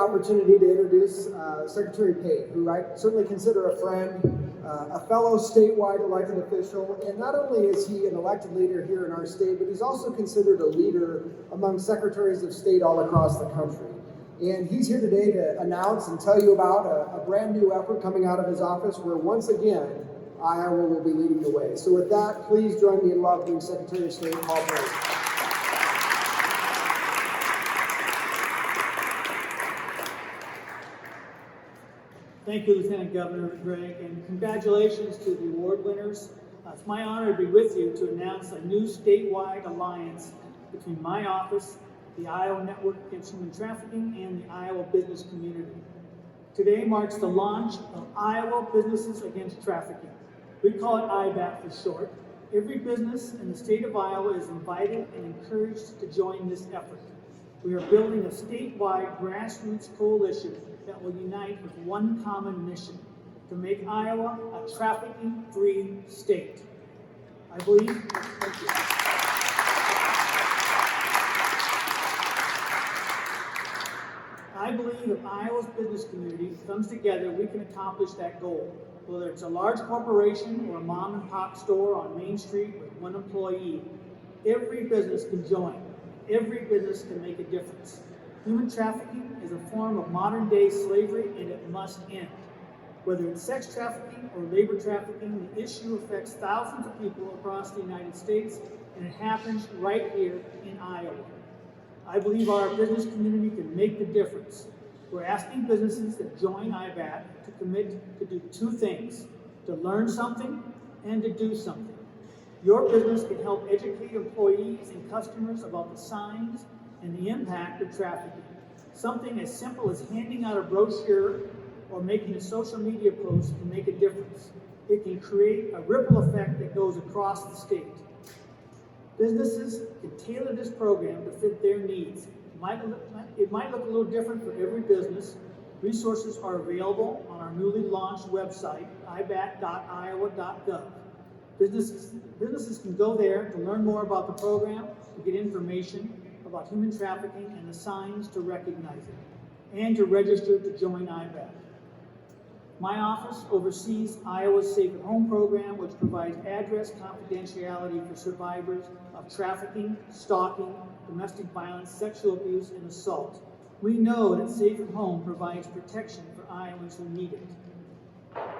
opportunity to introduce Secretary Pate, who I certainly consider a friend, a fellow statewide elected official, and not only is he an elected leader here in our state, but he's also considered a leader among secretaries of state all across the country. And he's here today to announce and tell you about a brand new effort coming out of his office where once again, Iowa will be leading the way. So with that, please join me in welcoming Secretary of State Paul Pate. Thank you, Lieutenant Governor Greg, and congratulations to the award winners. It's my honor to be with you to announce a new statewide alliance between my office, the Iowa Network Against Human Trafficking, and the Iowa business community. Today marks the launch of Iowa Businesses Against Trafficking. We call it IBAT for short. Every business in the state of Iowa is invited and encouraged to join this effort. We are building a statewide grassroots coalition that will unite with one common mission: to make Iowa a trafficking-free state. I believe if Iowa's business community comes together, we can accomplish that goal. Whether it's a large corporation or a mom and pop store on Main Street with one employee, every business can join. Every business can make a difference. Human trafficking is a form of modern-day slavery, and it must end. Whether it's sex trafficking or labor trafficking, the issue affects thousands of people across the United States, and it happens right here in Iowa. I believe our business community can make the difference. We're asking businesses that join IBAT to commit to do two things: to learn something and to do something. Your business can help educate employees and customers about the signs and the impact of trafficking. Something as simple as handing out a brochure or making a social media post can make a difference. It can create a ripple effect that goes across the state. Businesses can tailor this program to fit their needs. It might look a little different for every business. Resources are available on our newly launched website, ibat.iowa.gov. Businesses can go there to learn more about the program, to get information about human trafficking and the signs to recognize it, and to register to join IBAT. My office oversees Iowa's Safe at Home program, which provides address confidentiality for survivors of trafficking, stalking, domestic violence, sexual abuse, and assault. We know that Safe at Home provides protection for Iowans who need it.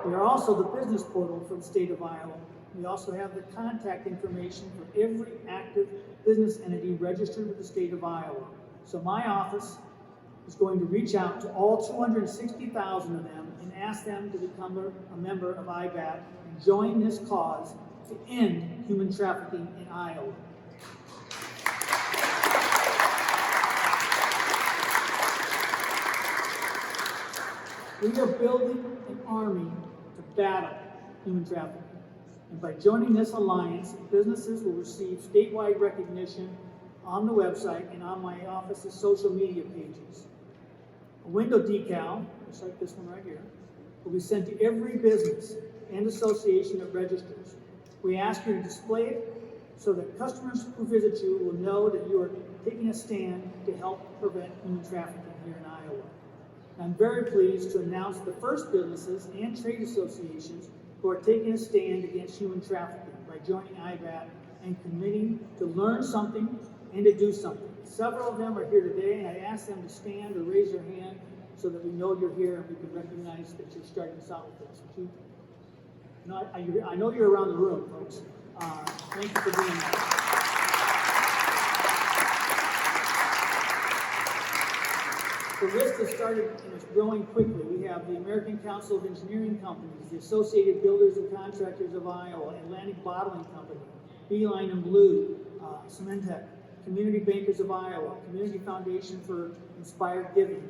We are also the business portal for the state of Iowa. We also have the contact information for every active business entity registered with the state of Iowa. So my office is going to reach out to all 260,000 of them and ask them to become a member of IBAT and join this cause to end human trafficking in Iowa. We are building an army to battle human trafficking. And by joining this alliance, businesses will receive statewide recognition on the website and on my office's social media pages. A window decal, just like this one right here, will be sent to every business and association that registers. We ask you to display it so that customers who visit you will know that you are taking a stand to help prevent human trafficking here in Iowa. I'm very pleased to announce the first businesses and trade associations who are taking a stand against human trafficking by joining IBAT and committing to learn something and to do something. Several of them are here today, and I ask them to stand or raise their hand so that we know you're here and we can recognize that you're starting us out with this. I know you're around the room, folks. Thank you for doing that. The list has started and it's growing quickly. We have the American Council of Engineering Companies, the Associated Builders and Contractors of Iowa, Atlantic Bottling Company, Beeline and Blue, Cementech, Community Bankers of Iowa, Community Foundation for Inspired Giving,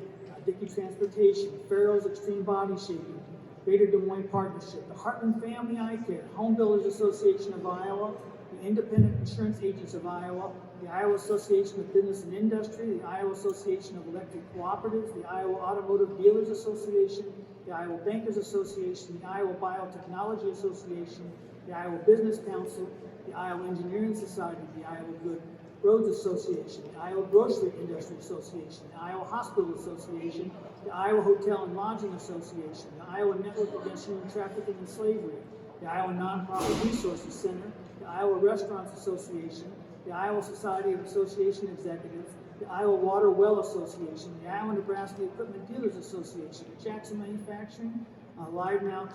Dickey Transportation, Farrell's Extreme Body Shaping, Greater Des Moines Partnership, the Heartland Family Eye Care, Home Builders Association of Iowa, the Independent Insurance Agents of Iowa, the Iowa Association of Business and Industry, the Iowa Association of Electric Cooperatives, the Iowa Automotive Dealers Association, the Iowa Bankers Association, the Iowa Biotechnology Association, the Iowa Business Council, the Iowa Engineering Society, the Iowa Good Roads Association, the Iowa Grocery Industry Association, the Iowa Hospital Association, the Iowa Hotel and Lodging Association, the Iowa Network Against Human Trafficking and Slavery, the Iowa Nonprofit Resources Center, the Iowa Restaurants Association, the Iowa Society of Association Executives, the Iowa Water Well Association, the Iowa Nebraska Equipment Dealers Association, Jackson Manufacturing, Live Now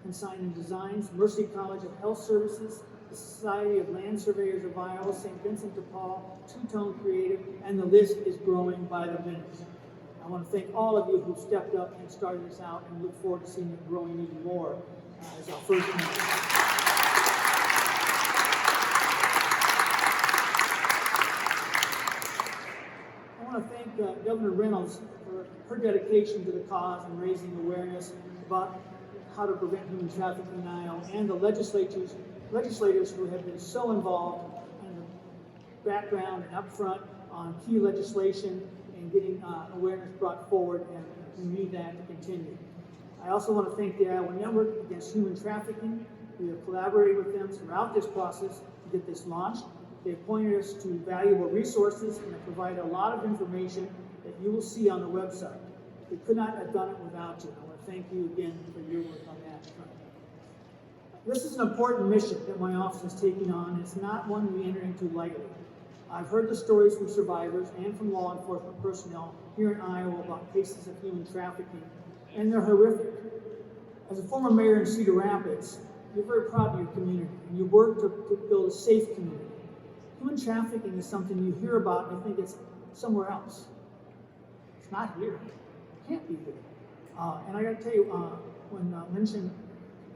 Consign and Designs, Mercy College of Health Services, the Society of Land Surveyors of Iowa, St. Vincent de Paul, Two Tone Creative, and the list is growing by the minute. I want to thank all of you who stepped up and started this out, and look forward to seeing it growing even more as our first member. I want to thank Governor Reynolds for her dedication to the cause and raising awareness about how to prevent human trafficking in Iowa, and the legislators who have been so involved in the background and upfront on key legislation and getting awareness brought forward, and we need that to continue. I also want to thank the Iowa Network Against Human Trafficking. We have collaborated with them throughout this process to get this launched. They pointed us to valuable resources and have provided a lot of information that you will see on the website. We could not have done it without you. I want to thank you again for your work on that front. This is an important mission that my office is taking on. It's not one we enter into lightly. I've heard the stories from survivors and from law enforcement personnel here in Iowa about cases of human trafficking, and they're horrific. As a former mayor in Cedar Rapids, you're very proud of your community, and you work to build a safe community. Human trafficking is something you hear about and you think it's somewhere else. It's not here. It can't be here. And I got to tell you, when Lynchen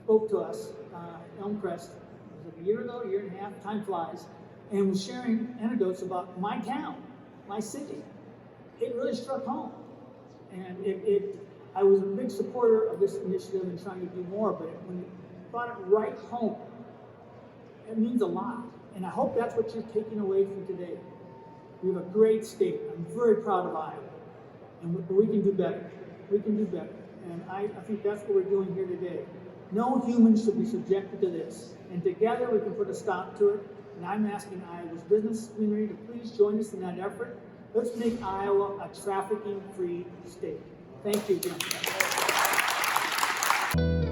spoke to us at Elmcrest, was it a year ago, a year and a half, time flies, and was sharing anecdotes about my town, my city, it really struck home. And I was a big supporter of this initiative and trying to do more, but when you brought it right home, it means a lot. And I hope that's what you're taking away from today. We have a great state. I'm very proud of Iowa. And we can do better. We can do better. And I think that's what we're doing here today. No human should be subjected to this. And together we can put a stop to it. And I'm asking Iowa's business community to please join us in that effort. Let's make Iowa a trafficking-free state. Thank you again.